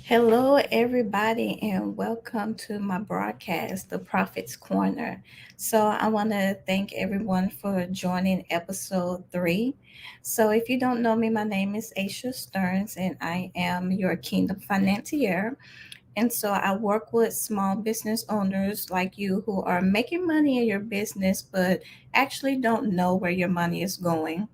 Hello, everybody, and welcome to my broadcast, The Prophet's Corner. So, I want to thank everyone for joining episode 3. So, if you don't know me, my name is Aisha Stearns, and I am your Kingdom Financier. And so, I work with small business owners like you who are making money in your business, but actually don't know where your money is going.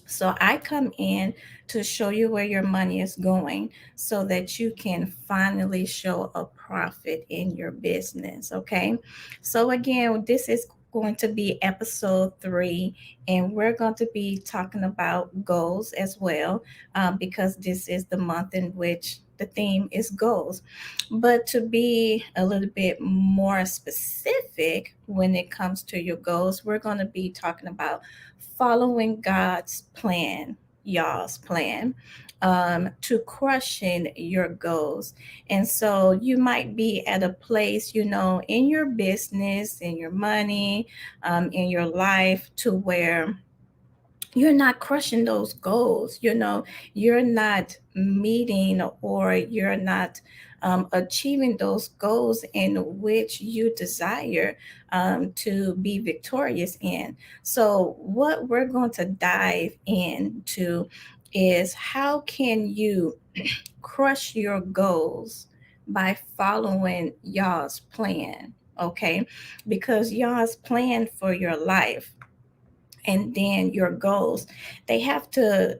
So I come in to show you where your money is going so that you can finally show a profit in your business. Okay. So, again, this is going to be episode 3, and we're going to be talking about goals as well, because this is the month in which the theme is goals. But to be a little bit more specific when it comes to your goals, we're going to be talking about following God's plan, y'all's plan, to crushing your goals. And so you might be at a place, in your business, in your money, in your life, to where you're not crushing those goals. You're not meeting, or you're not achieving those goals in which you desire to be victorious in. So what we're going to dive into is, how can you crush your goals by following y'all's plan? Okay, because y'all's plan for your life, and then your goals, they have to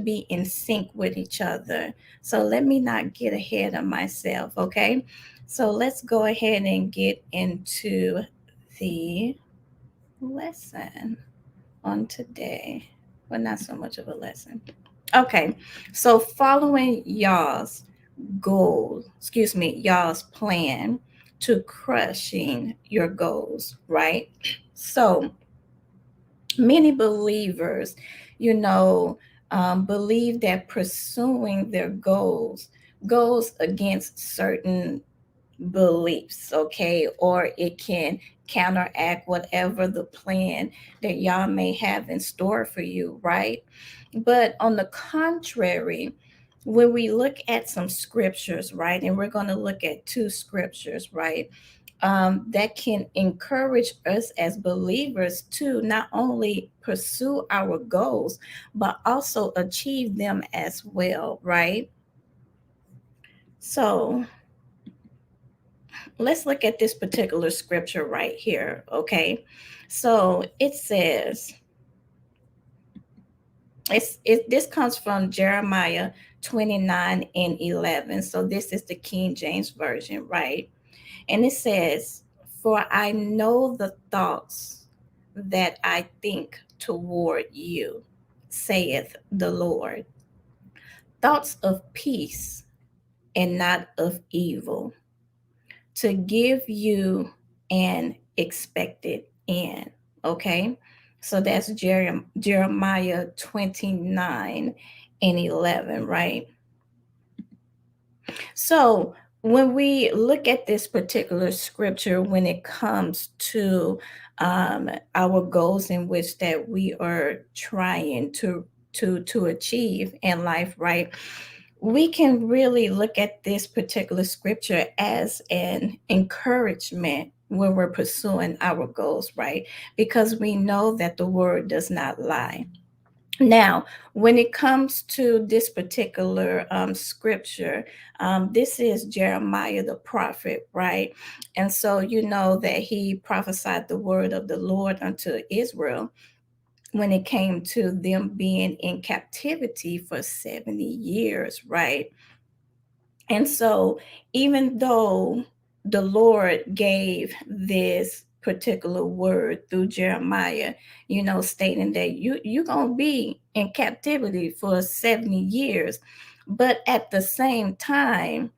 be in sync with each other. So let me not get ahead of myself. Okay, so let's go ahead and get into the lesson on today. Well, not so much of a lesson. Okay, so following y'all's plan to crushing your goals, right? So many believers, you know, believe that pursuing their goals goes against certain beliefs, okay, or it can counteract whatever the plan that y'all may have in store for you, right? But on the contrary, when we look at some scriptures, right, and we're going to look at two scriptures, right, that can encourage us as believers to not only pursue our goals, but also achieve them as well, right? So let's look at this particular scripture right here, okay? So it says, this comes from Jeremiah 29 and 11. So this is the King James Version, right? And it says, "For I know the thoughts that I think toward you, saith the Lord, thoughts of peace and not of evil, to give you an expected end." Okay, so that's Jeremiah 29 and 11, right? So when we look at this particular scripture, when it comes to our goals in which that we are trying to achieve in life, right? We can really look at this particular scripture as an encouragement when we're pursuing our goals, right? Because we know that the word does not lie. Now, when it comes to this particular scripture, this is Jeremiah the prophet, right? And so you know that he prophesied the word of the Lord unto Israel when it came to them being in captivity for 70 years, right? And so, even though the Lord gave this particular word through Jeremiah, stating that you're gonna be in captivity for 70 years, but at the same time,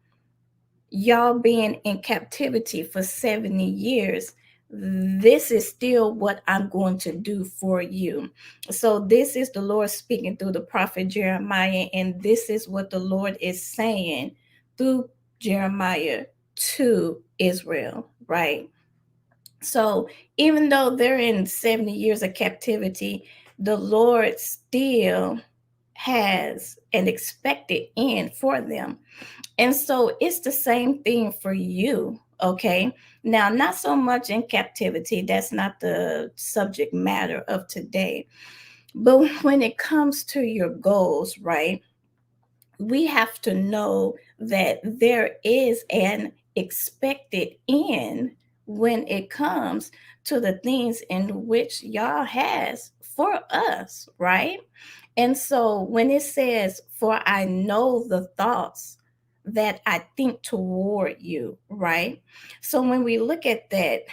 y'all being in captivity for 70 years, this is still what I'm going to do for you. So this is the Lord speaking through the prophet Jeremiah, and this is what the Lord is saying through Jeremiah to Israel, right? So even though they're in 70 years of captivity, the Lord still has an expected end for them. And so it's the same thing for you, okay? Now, not so much in captivity, that's not the subject matter of today. But when it comes to your goals, right? We have to know that there is an expected end when it comes to the things in which y'all has for us, right? And so when it says, "For I know the thoughts that I think toward you," right? So when we look at that,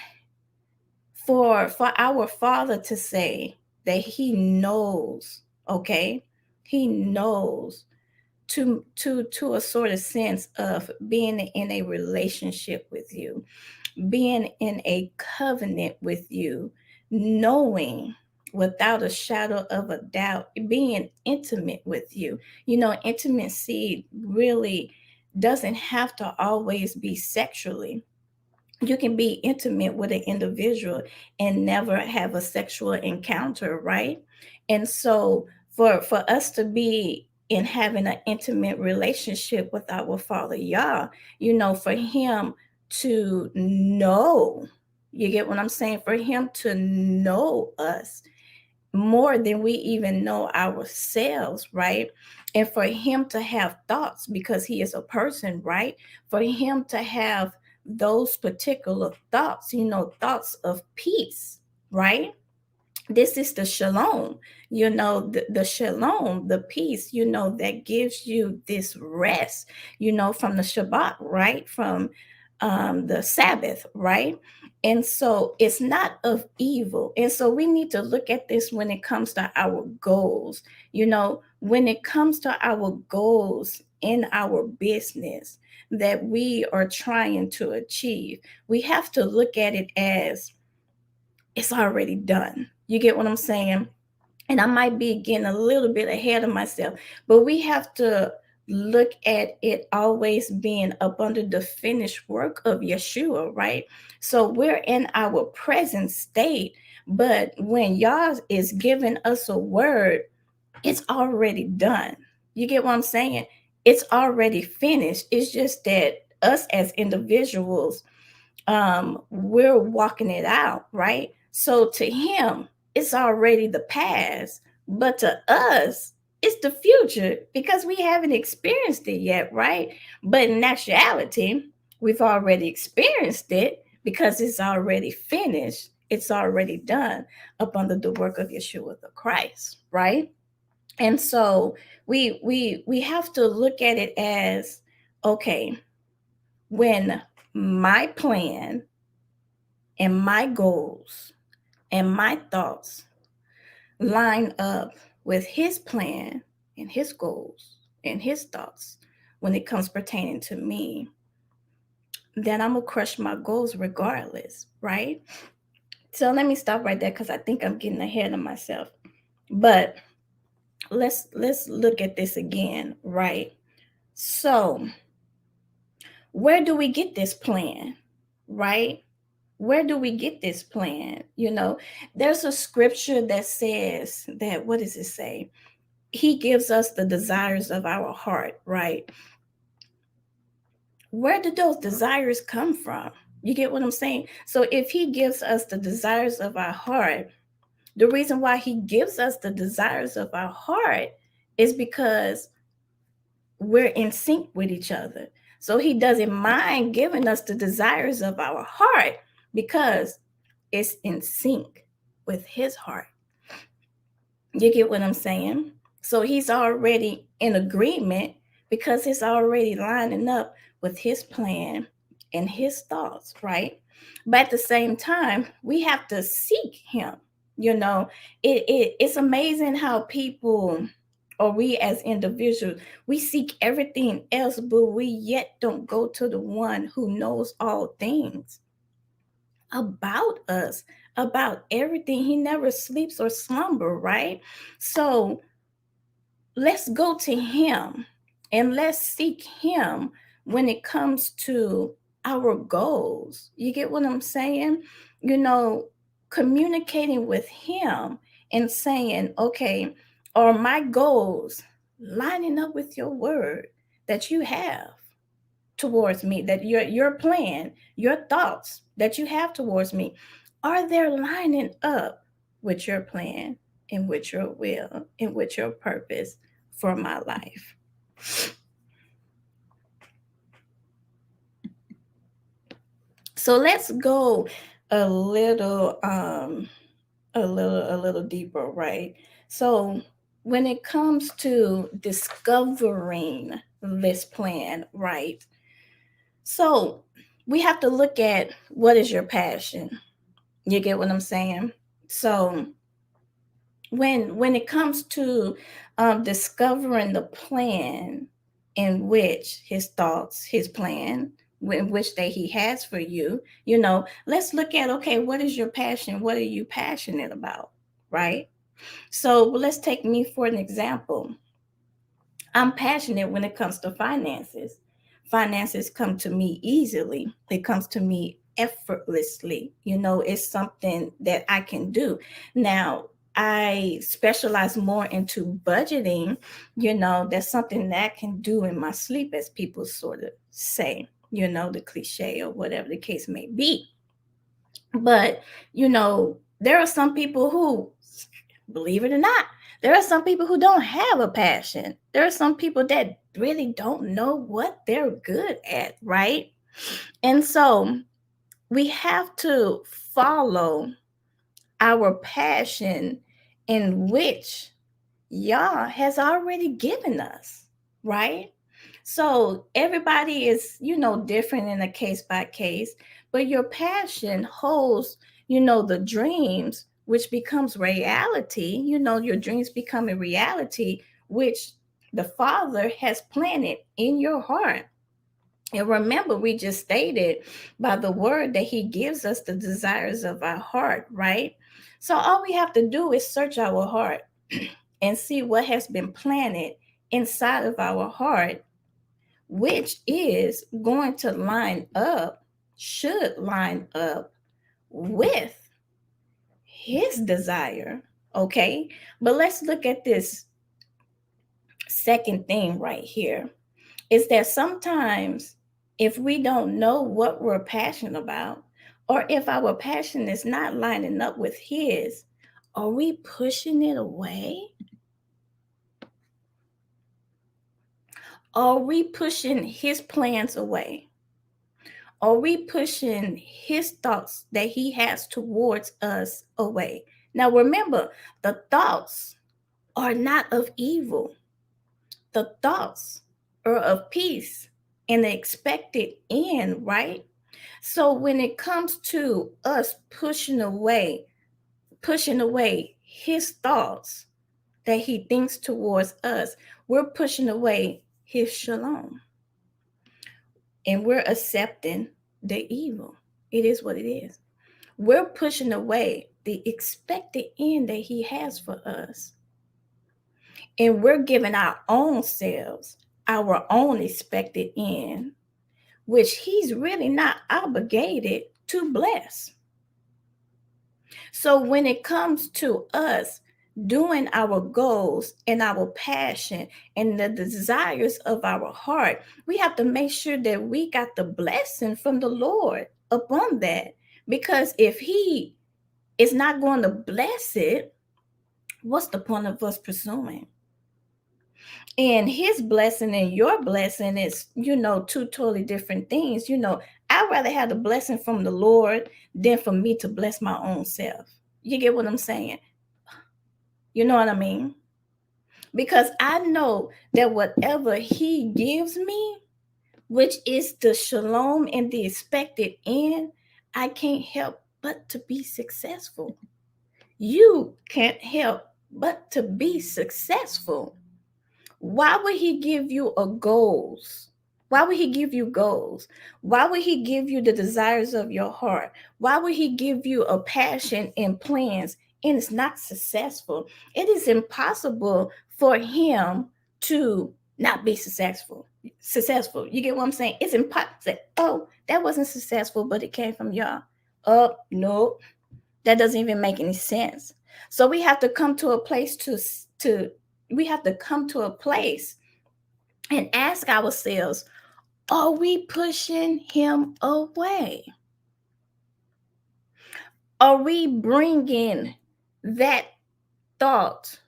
for our Father to say that He knows, okay, He knows, to a sort of sense of being in a relationship with you, being in a covenant with you, knowing without a shadow of a doubt, being intimate with you. You know, intimacy really doesn't have to always be sexually. You can be intimate with an individual and never have a sexual encounter, right? And so for us to be in having an intimate relationship with our Father Yah, you know, for Him to know, you get what I'm saying, for Him to know us more than we even know ourselves, right? And for Him to have thoughts, because He is a person, right? For Him to have those particular thoughts, you know, thoughts of peace, right? This is the shalom, you know, the shalom, the peace, you know, that gives you this rest, you know, from the Shabbat, right? From the Sabbath, right? And so it's not of evil. And so we need to look at this when it comes to our goals. You know, when it comes to our goals in our business that we are trying to achieve, we have to look at it as it's already done. You get what I'm saying? And I might be getting a little bit ahead of myself, but we have to look at it always being up under the finished work of Yeshua, right? So we're in our present state, but when Yah is giving us a word, it's already done. You get what I'm saying? It's already finished. It's just that us as individuals, we're walking it out, right? So to Him, it's already the past, but to us, it's the future because we haven't experienced it yet, right? But in actuality, we've already experienced it because it's already finished. It's already done up under the work of Yeshua the Christ, right? And so we have to look at it as, okay, when my plan and my goals and my thoughts line up with His plan and His goals and His thoughts when it comes pertaining to me, then I'm gonna crush my goals regardless, right? So let me stop right there because I think I'm getting ahead of myself. But let's look at this again, right? So where do we get this plan, right? Where do we get this plan? You know, there's a scripture that says that, what does it say? He gives us the desires of our heart, right? Where did those desires come from? You get what I'm saying? So if He gives us the desires of our heart, the reason why He gives us the desires of our heart is because we're in sync with each other. So He doesn't mind giving us the desires of our heart because it's in sync with His heart. You get what I'm saying? So He's already in agreement because it's already lining up with His plan and His thoughts, right? But at the same time, we have to seek Him. You know, it's amazing how people, or we as individuals, we seek everything else, but we yet don't go to the one who knows all things about us, about everything. He never sleeps or slumber, right? So let's go to Him and let's seek Him when it comes to our goals. You get what I'm saying? You know, communicating with Him and saying, okay, are my goals lining up with your word that you have towards me, that your plan, your thoughts that you have towards me, are they lining up with your plan and with your will and with your purpose for my life? So let's go a little a little deeper, right? So when it comes to discovering this plan, right? So we have to look at what is your passion. You get what I'm saying? So when it comes to discovering the plan in which his thoughts, his plan, in which that he has for you, let's look at, okay, what is your passion? What are you passionate about? Right? So let's take me for an example. I'm passionate when it comes to finances. Finances come to me easily. It comes to me effortlessly. It's something that I can do. Now, I specialize more into budgeting. That's something that I can do in my sleep, as people sort of say, the cliche or whatever the case may be. But, there are some people who, believe it or not, there are some people who don't have a passion. There are some people that really don't know what they're good at, right? And so we have to follow our passion in which Yah has already given us, right? So everybody is, different in a case by case, but your passion holds, the dreams, which becomes reality. Your dreams become a reality, which the Father has planted in your heart. And remember, we just stated by the word that He gives us the desires of our heart, right? So all we have to do is search our heart and see what has been planted inside of our heart, which is going to line up, should line up with his desire. Okay. But let's look at this second thing right here, is that sometimes if we don't know what we're passionate about, or if our passion is not lining up with his, are we pushing it away? Are we pushing his plans away? Are we pushing his thoughts that he has towards us away? Now remember, the thoughts are not of evil. The thoughts are of peace and the expected end, right? So when it comes to us pushing away his thoughts that he thinks towards us, we're pushing away his shalom, and we're accepting the evil. It is what it is. We're pushing away the expected end that he has for us. And we're giving our own selves our own expected end, which he's really not obligated to bless. So when it comes to us doing our goals and our passion and the desires of our heart, we have to make sure that we got the blessing from the Lord upon that. Because if he is not going to bless it, what's the point of us pursuing? And his blessing and your blessing is, two totally different things. I'd rather have the blessing from the Lord than for me to bless my own self. You get what I'm saying? You know what I mean? Because I know that whatever he gives me, which is the shalom and the expected end, I can't help but to be successful. You can't help but to be successful. Why would he give you a goals? Why would he give you goals? Why would he give you the desires of your heart? Why would he give you a passion and plans and it's not successful? It is impossible for him to not be successful. Successful. You get what I'm saying? It's impossible. Oh, that wasn't successful, but it came from y'all. Oh, no, that doesn't even make any sense. So we have to come to a place to We have to come to a place and ask ourselves, are we pushing him away? Are we bringing that thought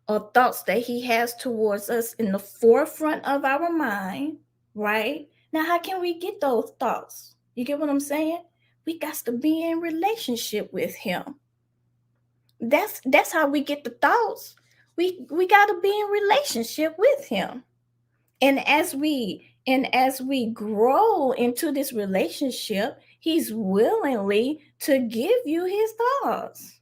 or thoughts that he has towards us in the forefront of our mind, right? Now, how can we get those thoughts? You get what I'm saying? We got to be in relationship with him. That's how we get the thoughts. We got to be in relationship with him. And as we grow into this relationship, he's willingly to give you his thoughts.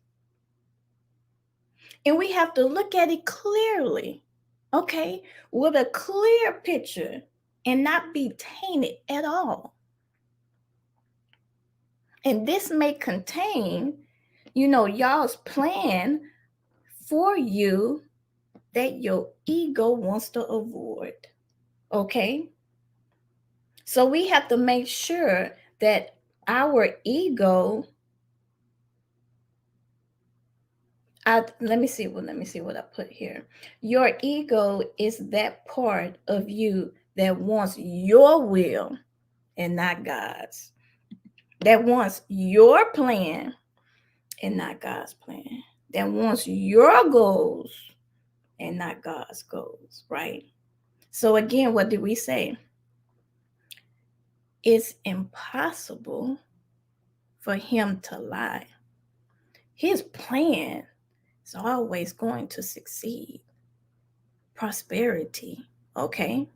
And we have to look at it clearly, okay, with a clear picture and not be tainted at all. And this may contain, y'all's plan for you that your ego wants to avoid, okay? So we have to make sure that our ego, let me see what I put here. Your ego is that part of you that wants your will and not God's. That wants your plan and not God's plan. That wants your goals and not God's goals, right? So again, what did we say? It's impossible for him to lie. His plan is always going to succeed. Prosperity, okay?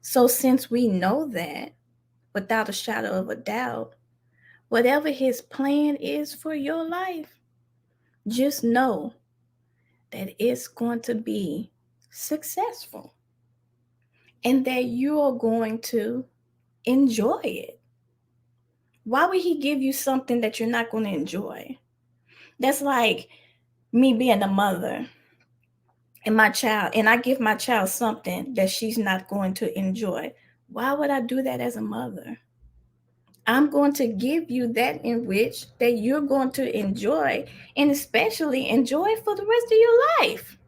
So since we know that, without a shadow of a doubt, whatever his plan is for your life, just know that it's going to be successful and that you are going to enjoy it. Why would he give you something that you're not going to enjoy? That's like me being a mother and I give my child something that she's not going to enjoy. Why would I do that as a mother? I'm going to give you that in which that you're going to enjoy, and especially enjoy for the rest of your life.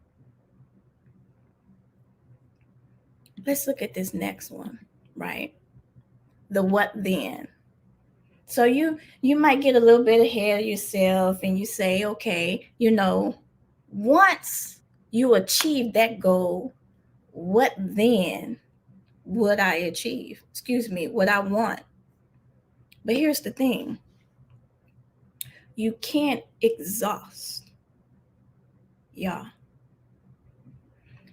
Let's look at this next one, right? The what then. So you might get a little bit ahead of yourself and you say, okay, once you achieve that goal, what then would I achieve? What I want. But here's the thing. You can't exhaust. Yeah.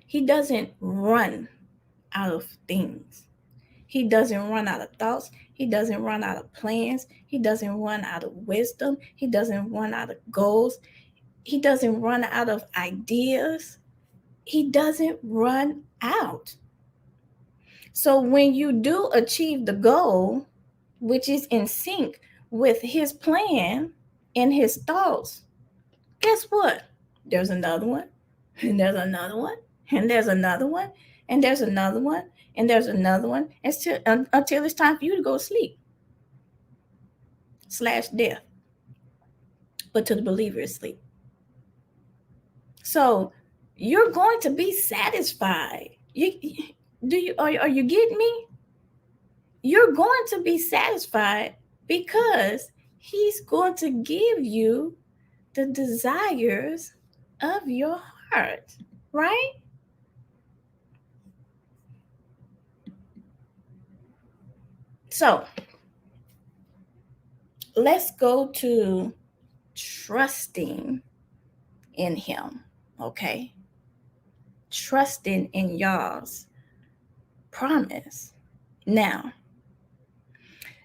He doesn't run out of things. He doesn't run out of thoughts. He doesn't run out of plans. He doesn't run out of wisdom. He doesn't run out of goals. He doesn't run out of ideas. He doesn't run out. So when you do achieve the goal, which is in sync with his plan and his thoughts, guess what? There's another one, and there's another one, and there's another one, and there's another one, and there's another one, until it's time for you to go to sleep / death. But to the believer, it's sleep. So you're going to be satisfied. Are you getting me? You're going to be satisfied because he's going to give you the desires of your heart, right? So let's go to trusting in him, okay? Trusting in y'all's promise. Now,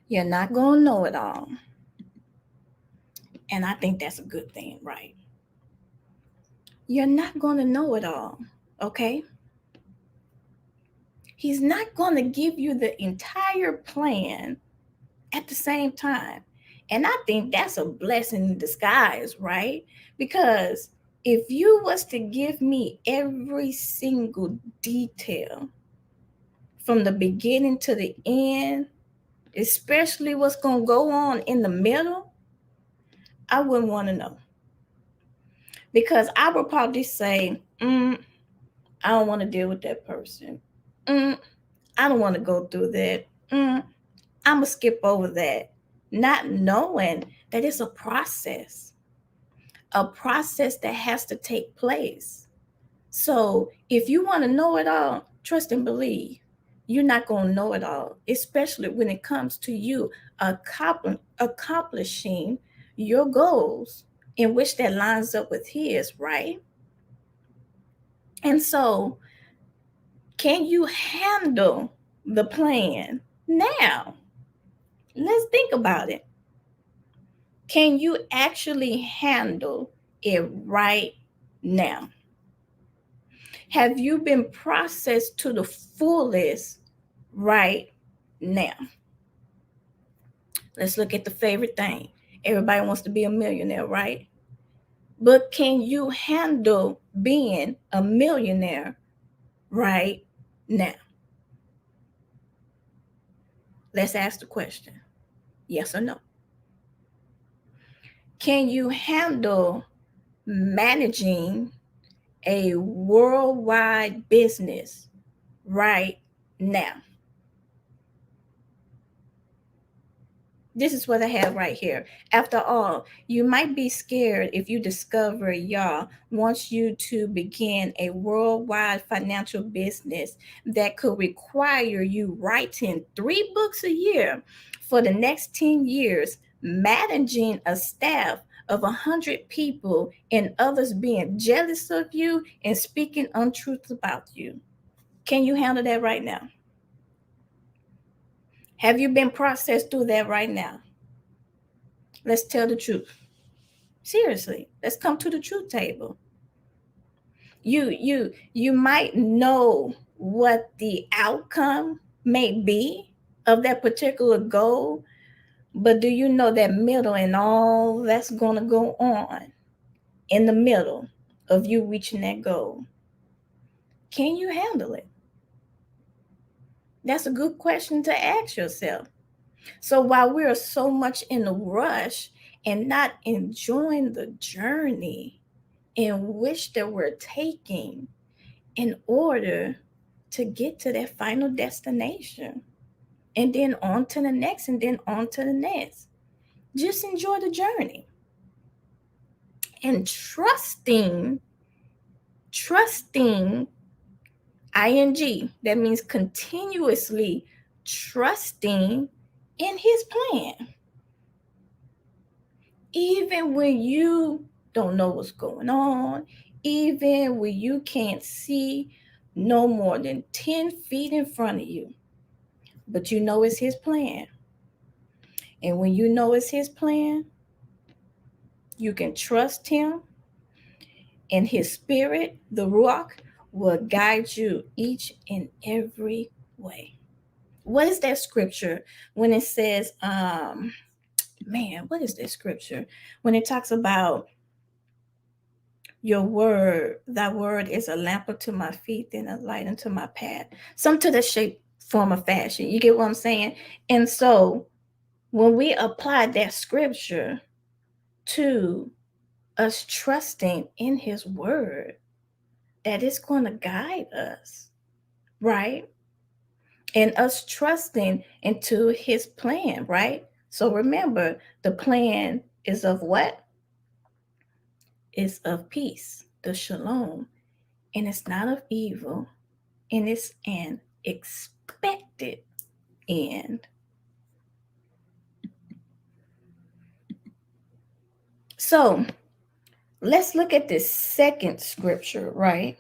you're not going to know it all. And I think that's a good thing, right? You're not going to know it all, okay? He's not going to give you the entire plan at the same time. And I think that's a blessing in disguise, right? Because if you was to give me every single detail from the beginning to the end, especially what's going to go on in the middle, I wouldn't want to know. Because I would probably say, I don't want to deal with that person. Mm, I don't want to go through that. I'm going to skip over that. Not knowing that it's a process that has to take place. So if you want to know it all, trust and believe. You're not going to know it all, especially when it comes to you accomplishing your goals in which that lines up with his, right? And so, can you handle the plan now? Let's think about it. Can you actually handle it right now? Have you been processed to the fullest right now? Let's look at the favorite thing. Everybody wants to be a millionaire, right? But can you handle being a millionaire right now? Let's ask the question, yes or no. Can you handle managing a worldwide business right now? This is what I have right here. After all, you might be scared if you discover YAH wants you to begin a worldwide financial business that could require you writing 3 books a year for the next 10 years, managing a staff of 100 people, and others being jealous of you and speaking untruths about you. Can you handle that right now? Have you been processed through that right now? Let's tell the truth. Seriously, let's come to the truth table. You might know what the outcome may be of that particular goal, but do you know that middle and all that's going to go on in the middle of you reaching that goal? Can you handle it? That's a good question to ask yourself. So while we're so much in a rush and not enjoying the journey in which that we're taking in order to get to that final destination, and then on to the next, and then on to the next, just enjoy the journey and trusting ing, that means continuously trusting in his plan, even when you don't know what's going on, even when you can't see no more than 10 feet in front of you, but you know it's his plan. And when you know it's his plan, you can trust him, and his spirit, the Ruach, will guide you each and every way. What is that scripture when it says, what is that scripture? When it talks about your word, thy word is a lamp unto my feet and a light unto my path. Some to the shape, form, of fashion. You get what I'm saying? And so when we apply that scripture to us trusting in his word, that is going to guide us, right? And us trusting into his plan, right? So remember, the plan is of what? It's of peace, the shalom. And it's not of evil, and it's an expected end. So let's look at this second scripture, right?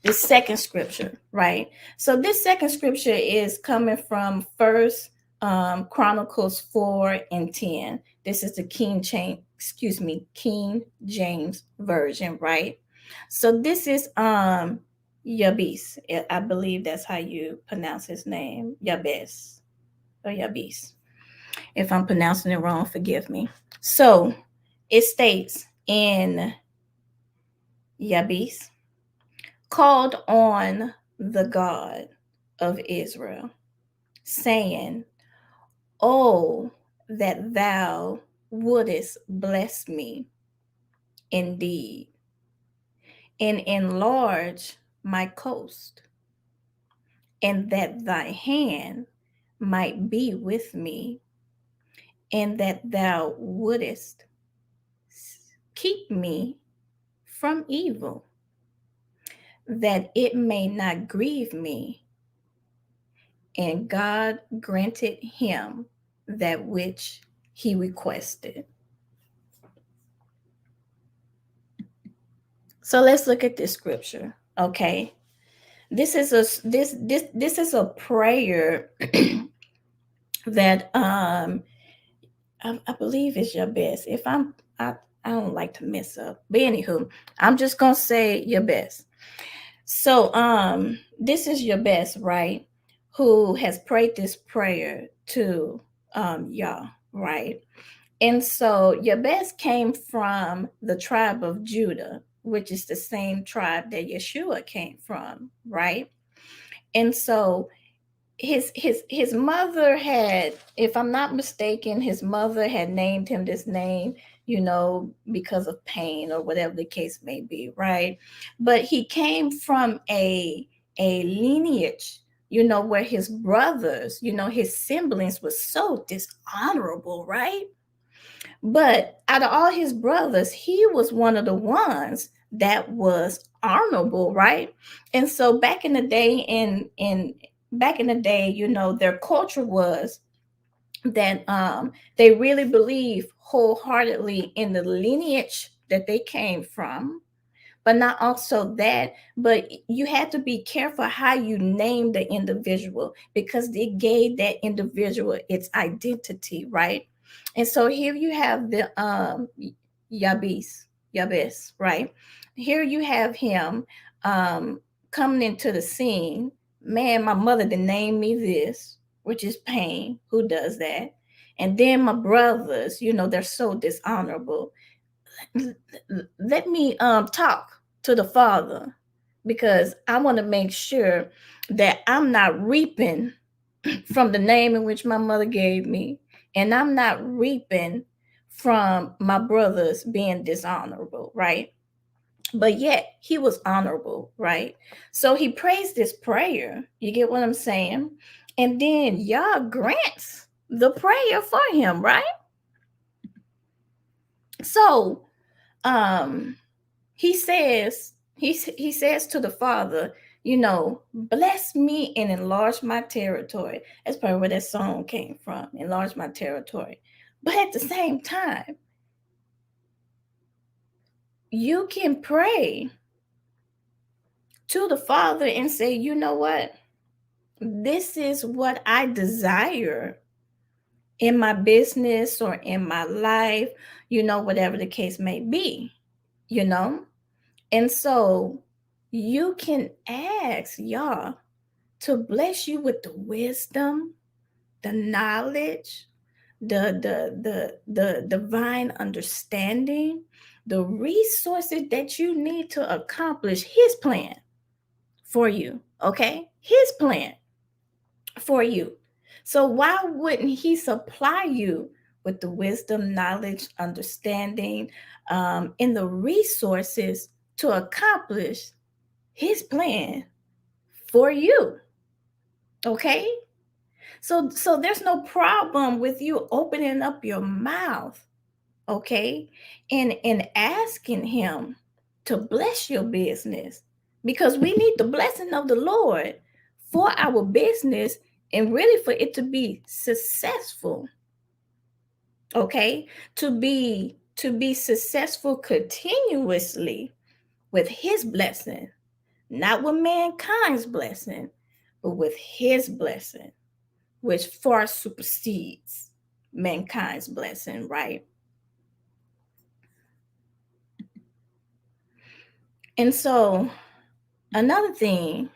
This second scripture, right? So this second scripture is coming from First Chronicles 4:10. This is the King James version, right? So this is Yabis. I believe that's how you pronounce his name, Yabes or Yabis. If I'm pronouncing it wrong, forgive me. So it states in Yabis, called on the God of Israel, saying, "Oh, that thou wouldest bless me indeed, and enlarge my coast, and that thy hand might be with me, and that thou wouldest keep me from evil, that it may not grieve me. And God granted him that which he requested. So let's look at this scripture. Okay. This is a prayer that I believe is your best. If I don't like to mess up. But anywho, I'm just gonna say your best. So this is your best, right? Who has prayed this prayer to YAH, right? And so your best came from the tribe of Judah, which is the same tribe that Yeshua came from, right? And so his mother had, if I'm not mistaken, his mother had named him this name, because of pain or whatever the case may be, right? But he came from a lineage, where his brothers, his siblings were so dishonorable, right? But out of all his brothers, he was one of the ones that was honorable, right? And so back in the day, their culture was that they really believed wholeheartedly in the lineage that they came from, but not also that, but you had to be careful how you name the individual because it gave that individual its identity, right? And so here you have the Yabes, right? Here you have him um coming into the scene. Man, my mother did name me this, which is pain. Who does that? And then my brothers, they're so dishonorable. Let me talk to the Father, because I want to make sure that I'm not reaping from the name in which my mother gave me, and I'm not reaping from my brothers being dishonorable, right? But yet he was honorable, right? So he prays this prayer. You get what I'm saying? And then Yah grants the prayer for him, right? So um he says to the Father, bless me and enlarge my territory. That's probably where that song came from, enlarge my territory. But at the same time, you can pray to the Father and say, you know what, this is what I desire in my business or in my life, whatever the case may be, you know and so you can ask Yah to bless you with the wisdom, the knowledge, the divine understanding, the resources that you need to accomplish his plan for you. Okay? His plan for you. So why wouldn't he supply you with the wisdom, knowledge, understanding, and the resources to accomplish his plan for you? Okay? So there's no problem with you opening up your mouth, okay? And asking him to bless your business, because we need the blessing of the Lord for our business and really for it to be successful. Okay? To be successful continuously with his blessing, not with mankind's blessing, but with his blessing, which far supersedes mankind's blessing, right? And so, another thing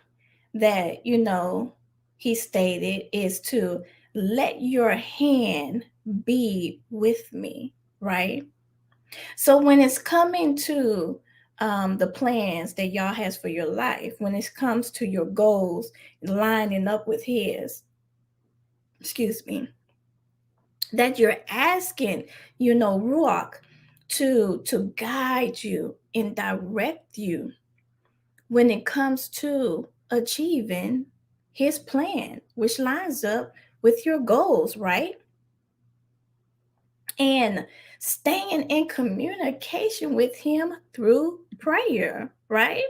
that, he stated is to let your hand be with me, right? So, when it's coming to the plans that Yah has for your life, when it comes to your goals lining up with his, excuse me, that you're asking, Ruach to guide you and direct you. when it comes to achieving his plan, which lines up with your goals, right? And staying in communication with him through prayer, right?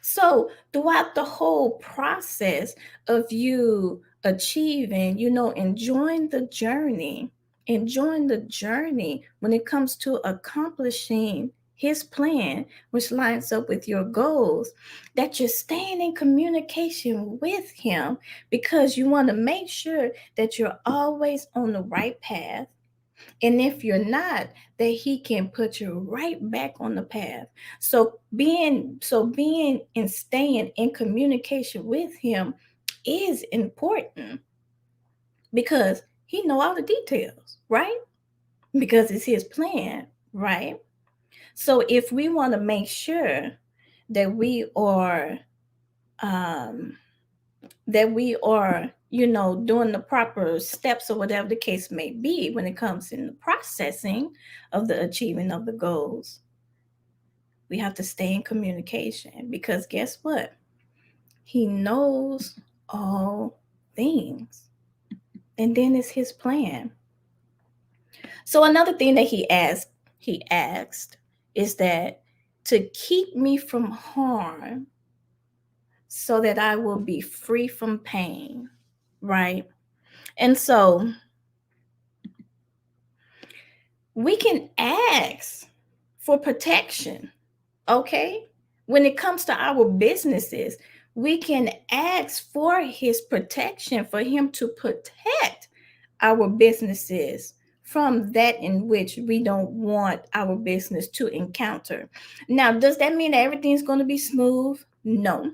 So, throughout the whole process of you achieving, enjoying the journey when it comes to accomplishing his plan, which lines up with your goals, that you're staying in communication with him because you want to make sure that you're always on the right path, and if you're not, that he can put you right back on the path. So being and staying in communication with him is important because he know all the details, right? Because it's his plan, right? So if we want to make sure that we are um doing the proper steps or whatever the case may be when it comes in the processing of the achieving of the goals, we have to stay in communication because guess what? He knows all things. And then it's his plan. So another thing that he asked is that to keep me from harm so that I will be free from pain, right? And so we can ask for protection, okay? When it comes to our businesses, we can ask for his protection, for him to protect our businesses from that in which we don't want our business to encounter. Now, does that mean that everything's going to be smooth? No.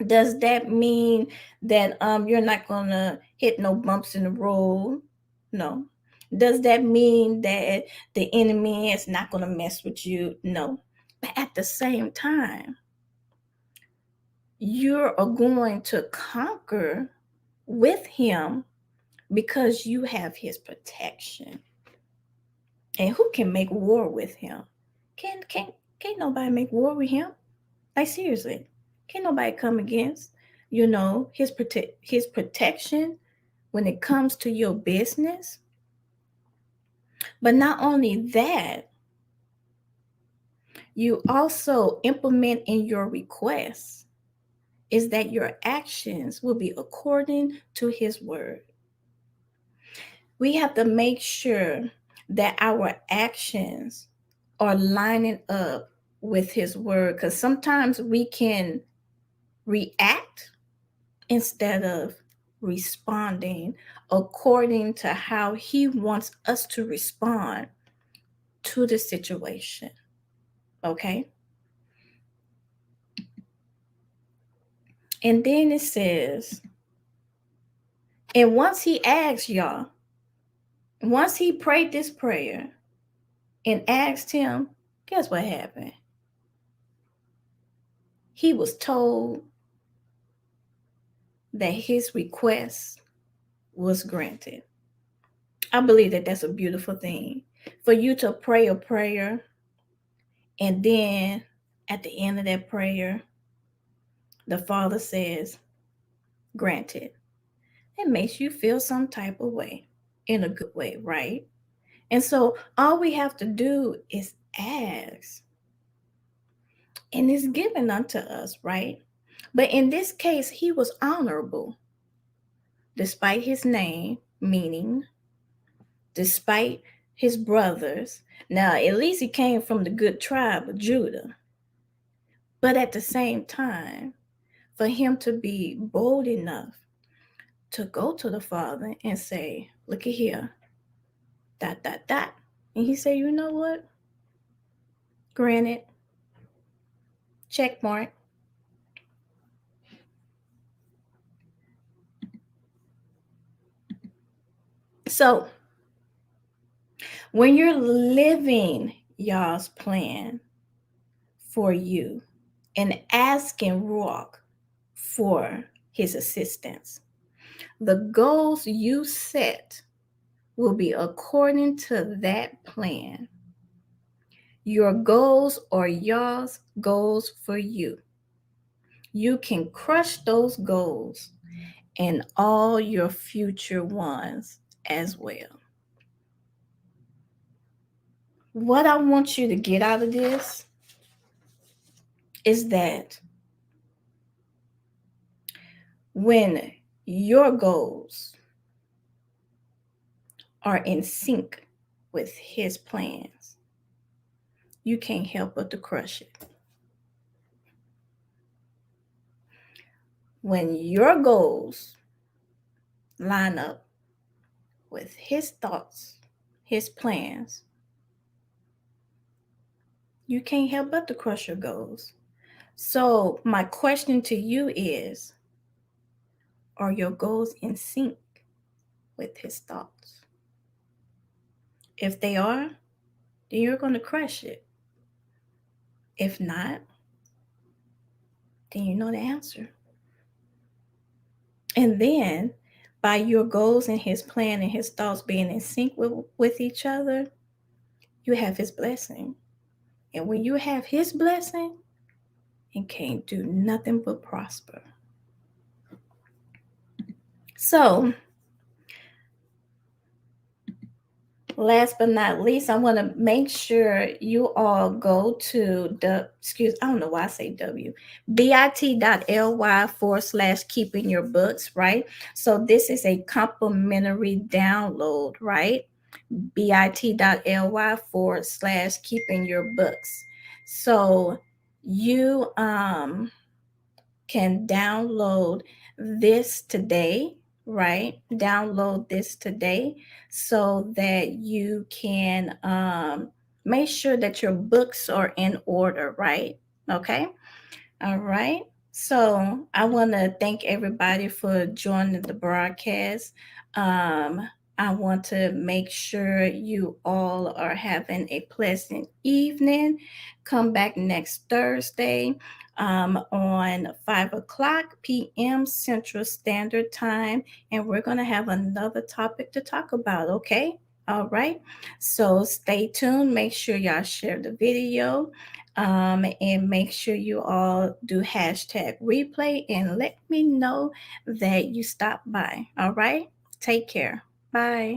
Does that mean that you're not going to hit no bumps in the road? No. Does that mean that the enemy is not going to mess with you? No. But at the same time, you're going to conquer with him because you have his protection. And who can make war with him? Can't nobody make war with him? Like seriously, can't nobody come against his protection when it comes to your business. But not only that, you also implement in your requests is that your actions will be according to his word. We have to make sure that our actions are lining up with his word because sometimes we can react instead of responding according to how he wants us to respond to the situation. Okay? And then it says, and once he asked y'all, once he prayed this prayer and asked him, guess what happened? He was told that his request was granted. I believe that that's a beautiful thing. For you to pray a prayer and then at the end of that prayer, the Father says, granted. It makes you feel some type of way in a good way, right? And so all we have to do is ask, and it's given unto us, right? But in this case, he was honorable despite his name, meaning despite his brothers. Now, at least he came from the good tribe of Judah. But at the same time, for him to be bold enough to go to the Father and say, look at here, dot, dot, dot. And he said, you know what? Granted, check mark. So when you're living y'all's plan for you and asking Rock for his assistance, the goals you set will be according to that plan. Your goals are y'all's goals for you. you can crush those goals and all your future ones as well. What I want you to get out of this is that when your goals are in sync with his plans, you can't help but to crush it. When your goals line up with his thoughts, his plans, you can't help but to crush your goals. So, my question to you is, are your goals in sync with his thoughts? If they are, then you're going to crush it. If not, then you know the answer. And then, by your goals and his plan and his thoughts being in sync with each other, you have his blessing. And when you have his blessing, it can't do nothing but prosper. So, last but not least, I want to make sure you all go to I don't know why I say bit.ly/keeping your books, right? So this is a complimentary download, right? bit.ly/keeping your books. So you can download this today, right? Download this today so that you can make sure that your books are in order, right? Okay. All right. So I want to thank everybody for joining the broadcast. I want to make sure you all are having a pleasant evening. Come back next Thursday on 5 o'clock p.m. Central Standard Time, and we're going to have another topic to talk about, okay? All right. So stay tuned. Make sure y'all share the video. And make sure you all do hashtag replay and let me know that you stopped by. All right. Take care. Bye.